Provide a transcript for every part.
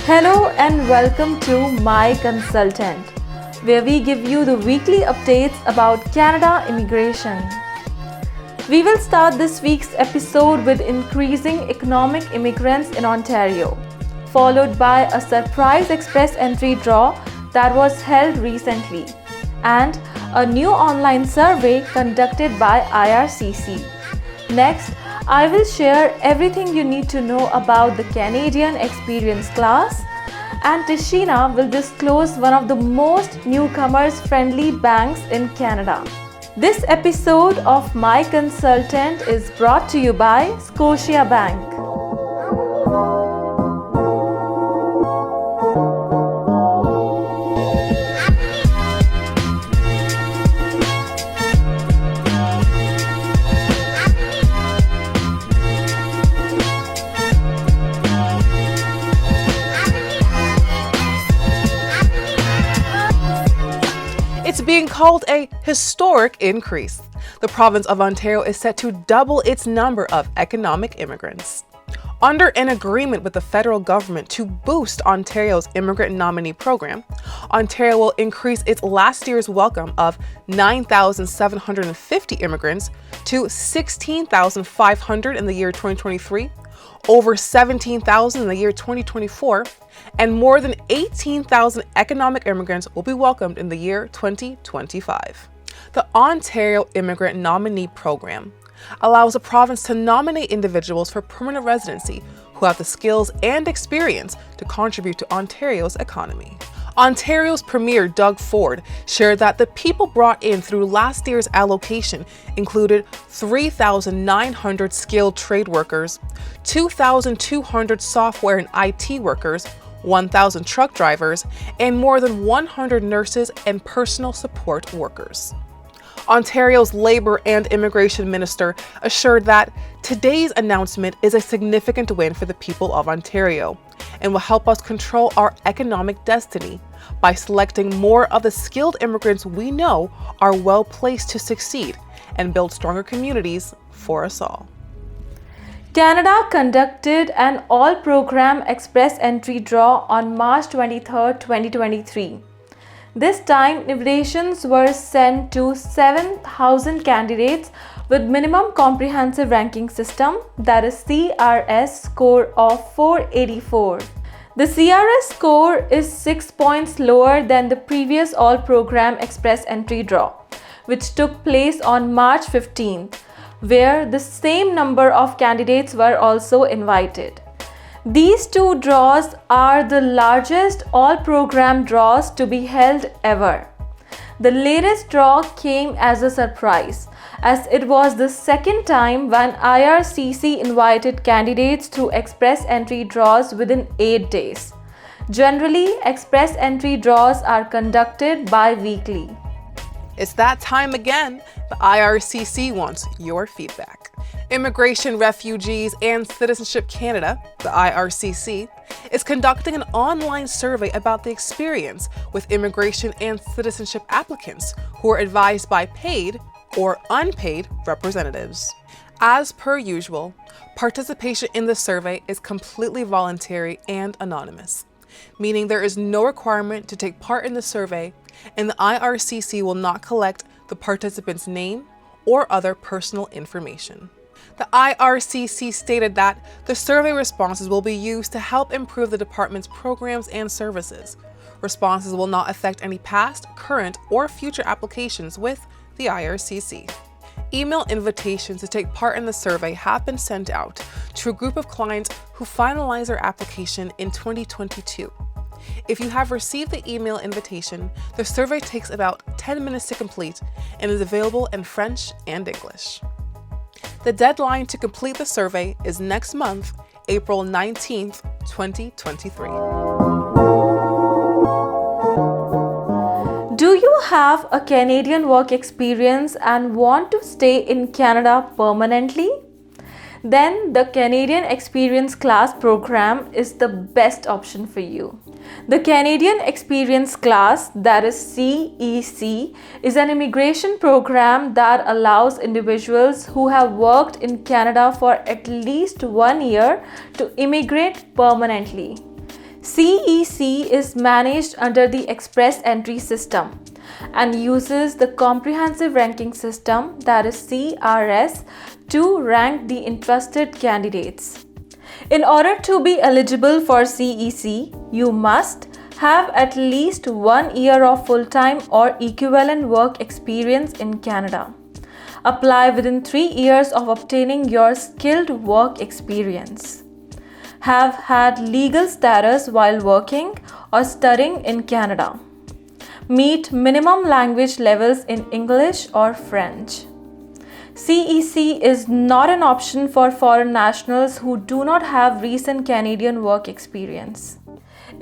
Hello and welcome to My Consultant, where we give you the weekly updates about Canada immigration. We will start this week's episode with increasing economic immigrants in Ontario, followed by a surprise express entry draw that was held recently, and a new online survey conducted by IRCC. Next, I will share everything you need to know about the Canadian Experience class, and Tishina will disclose one of the most newcomers-friendly banks in Canada. This episode of My Consultant is brought to you by Scotiabank. It's being called a historic increase. The province of Ontario is set to double its number of economic immigrants. Under an agreement with the federal government to boost Ontario's immigrant nominee program, Ontario will increase its last year's welcome of 9,750 immigrants to 16,500 in the year 2023, over 17,000 in the year 2024, and more than 18,000 economic immigrants will be welcomed in the year 2025. The Ontario Immigrant Nominee Program allows the province to nominate individuals for permanent residency who have the skills and experience to contribute to Ontario's economy. Ontario's Premier Doug Ford shared that the people brought in through last year's allocation included 3,900 skilled trade workers, 2,200 software and IT workers, 1,000 truck drivers, and more than 100 nurses and personal support workers. Ontario's Labour and Immigration Minister assured that today's announcement is a significant win for the people of Ontario and will help us control our economic destiny by selecting more of the skilled immigrants we know are well placed to succeed and build stronger communities for us all. Canada conducted an all-program express entry draw on March 23, 2023. This time, invitations were sent to 7,000 candidates with minimum comprehensive ranking system, that is CRS score of 484. The CRS score is 6 points lower than the previous all-program express entry draw, which took place on March 15th, where the same number of candidates were also invited. These two draws are the largest all-program draws to be held ever. The latest draw came as a surprise, as it was the second time when IRCC invited candidates through express entry draws within 8 days. Generally, express entry draws are conducted bi-weekly. It's that time again. The IRCC wants your feedback. Immigration, Refugees, and Citizenship Canada, the IRCC, is conducting an online survey about the experience with immigration and citizenship applicants who are advised by paid or unpaid representatives. As per usual, participation in the survey is completely voluntary and anonymous, meaning there is no requirement to take part in the survey, and the IRCC will not collect the participant's name or other personal information. The IRCC stated that the survey responses will be used to help improve the department's programs and services. Responses will not affect any past, current, or future applications with the IRCC. Email invitations to take part in the survey have been sent out to a group of clients who finalized their application in 2022. If you have received the email invitation, the survey takes about 10 minutes to complete and is available in French and English. The deadline to complete the survey is next month, April 19th, 2023. Do you have a Canadian work experience and want to stay in Canada permanently? Then the Canadian Experience Class program is the best option for you. The Canadian Experience Class, that is CEC, is an immigration program that allows individuals who have worked in Canada for at least 1 year to immigrate permanently. CEC is managed under the Express Entry system and uses the Comprehensive Ranking System, that is CRS, to rank the interested candidates. In order to be eligible for CEC, you must have at least 1 year of full-time or equivalent work experience in Canada. Apply within 3 years of obtaining your skilled work experience. Have had legal status while working or studying in Canada. Meet minimum language levels in English or French. CEC is not an option for foreign nationals who do not have recent Canadian work experience.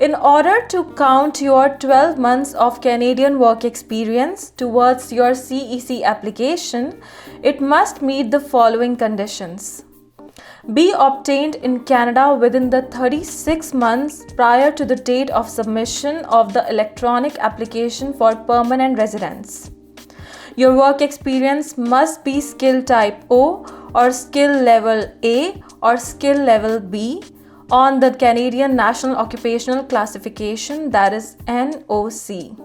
In order to count your 12 months of Canadian work experience towards your CEC application, it must meet the following conditions. Be obtained in Canada within the 36 months prior to the date of submission of the electronic application for permanent residence. Your work experience must be skill type O or skill level A or skill level B on the Canadian National Occupational Classification, that is NOC.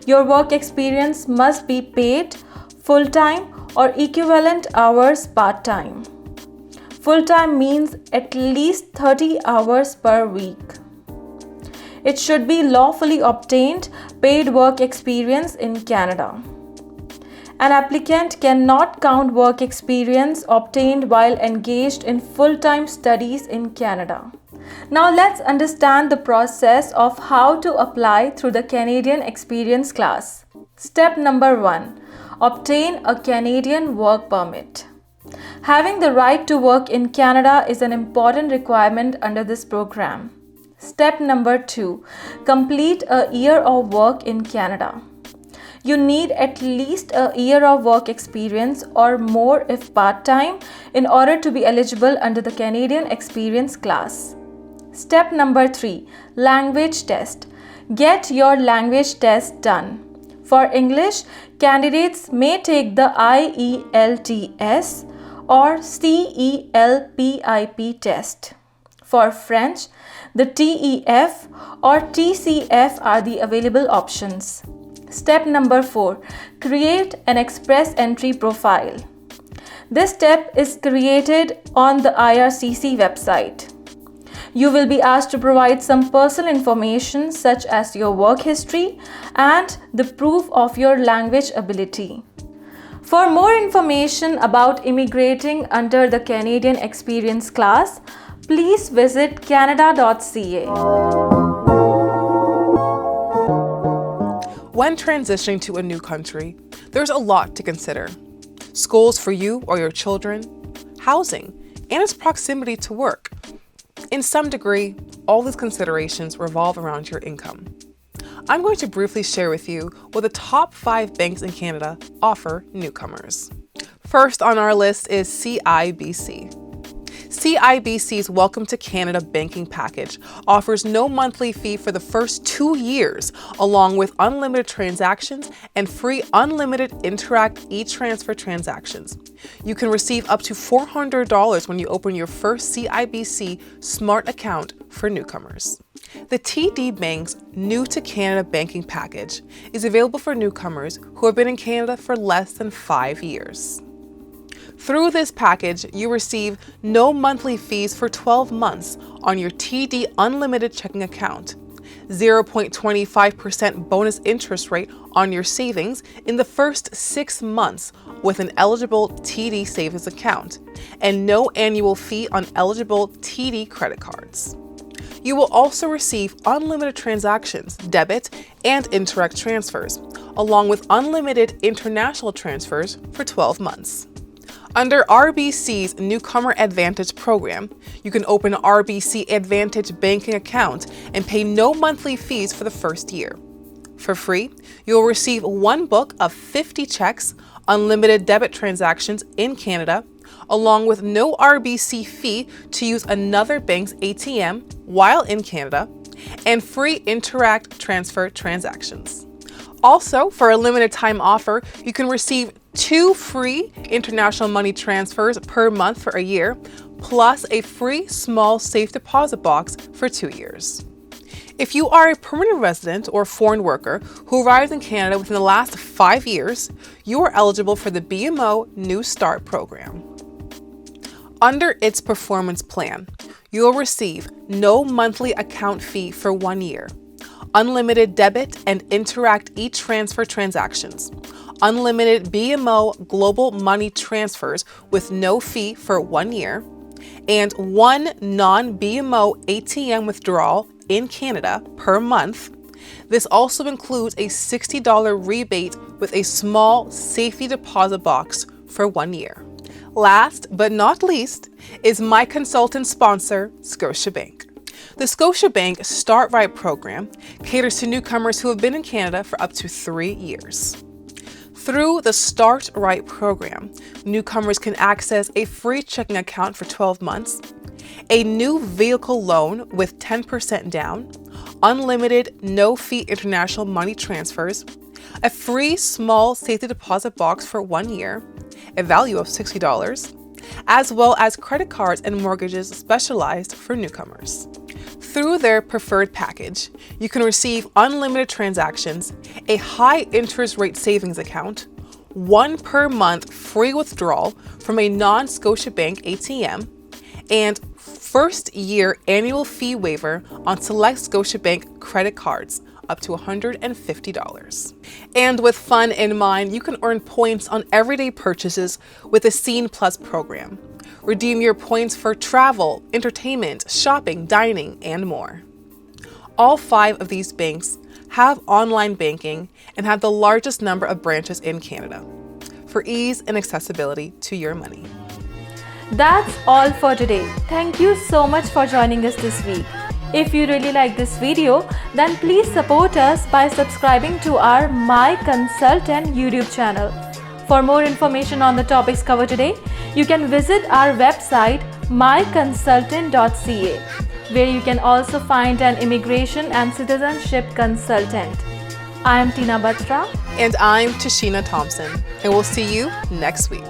Your work experience must be paid full-time or equivalent hours part-time. Full-time means at least 30 hours per week. It should be lawfully obtained paid work experience in Canada. An applicant cannot count work experience obtained while engaged in full-time studies in Canada. Now let's understand the process of how to apply through the Canadian Experience class. Step number 1. Obtain a Canadian work permit. Having the right to work in Canada is an important requirement under this program. Step number 2. Complete a year of work in Canada. You need at least a year of work experience or more if part-time in order to be eligible under the Canadian Experience class. Step number 3. Language test. Get your language test done. For English, candidates may take the IELTS or CELPIP test. For French, the TEF or TCF are the available options. Step number 4. Create an Express Entry profile. This step is created on the IRCC website. You will be asked to provide some personal information such as your work history and the proof of your language ability. For more information about immigrating under the Canadian Experience class, please visit canada.ca. When transitioning to a new country, there's a lot to consider. Schools for you or your children, housing, and its proximity to work. In some degree, all these considerations revolve around your income. I'm going to briefly share with you what the top 5 banks in Canada offer newcomers. First on our list is CIBC. CIBC's Welcome to Canada banking package offers no monthly fee for the first 2 years, along with unlimited transactions and free unlimited Interac e-transfer transactions. You can receive up to $400 when you open your first CIBC Smart account for newcomers. The TD Bank's New to Canada banking package is available for newcomers who have been in Canada for less than 5 years. Through this package, you receive no monthly fees for 12 months on your TD Unlimited checking account, 0.25% bonus interest rate on your savings in the first 6 months with an eligible TD savings account, and no annual fee on eligible TD credit cards. You will also receive unlimited transactions, debit, and Interac transfers, along with unlimited international transfers for 12 months. Under RBC's Newcomer Advantage program, you can open an RBC Advantage banking account and pay no monthly fees for the first year. For free, you'll receive 1 book of 50 checks, unlimited debit transactions in Canada, along with no RBC fee to use another bank's ATM while in Canada, and free Interac transfer transactions. Also, for a limited time offer, you can receive 2 free international money transfers per month for a year, plus a free small safe deposit box for 2 years. If you are a permanent resident or foreign worker who arrived in Canada within the last 5 years, you are eligible for the BMO New Start program. Under its performance plan, you will receive no monthly account fee for 1 year, unlimited debit and Interact e-transfer transactions, unlimited BMO global money transfers with no fee for 1 year, and 1 non-BMO ATM withdrawal in Canada per month. This also includes a $60 rebate with a small safety deposit box for 1 year. Last but not least is my consultant sponsor, Scotiabank. The Scotiabank Start Right program caters to newcomers who have been in Canada for up to 3 years. Through the Start Right program, newcomers can access a free checking account for 12 months, a new vehicle loan with 10% down, unlimited no-fee international money transfers, a free small safety deposit box for 1 year, a value of $60, as well as credit cards and mortgages specialized for newcomers. Through their preferred package, you can receive unlimited transactions, a high interest rate savings account, 1 per month free withdrawal from a non-Scotiabank ATM, and first year annual fee waiver on select Scotiabank credit cards up to $150. And with fun in mind, you can earn points on everyday purchases with the Scene Plus program. Redeem your points for travel, entertainment, shopping, dining, and more. All 5 of these banks have online banking and have the largest number of branches in Canada for ease and accessibility to your money. That's all for today. Thank you so much for joining us this week. If you really like this video, then please support us by subscribing to our My Consultant YouTube channel. For more information on the topics covered today, you can visit our website myconsultant.ca, where you can also find an immigration and citizenship consultant. I am Tina Batra. And I'm Tashina Thompson, and we'll see you next week.